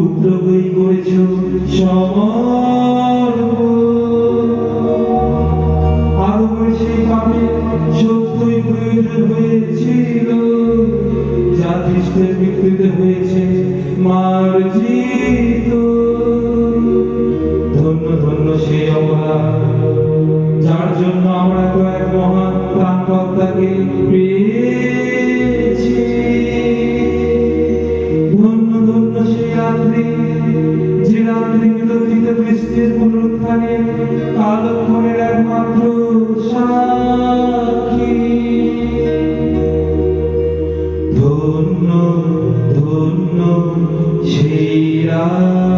পুত্র হয়ে করেছ আদমের সেই পাপে সত্যই প্রয়োজন হয়েছিল, যা খ্রিস্টের মৃত্যুতে হয়েছে মার্জিত। ধন্য ধন্য সেই অবলা, যার জন্য আমরা তো এক মহান ত্রাণকর্তাকে পেয়েছি। ধন্য ধন্য সেই রাত্রি, যে রাত্রি বিরতিতে খ্রিস্টের পুনরুত্থানের কালক্ষণের একমাত্র সাক্ষী। ধন্য ধন্য সেই রাত।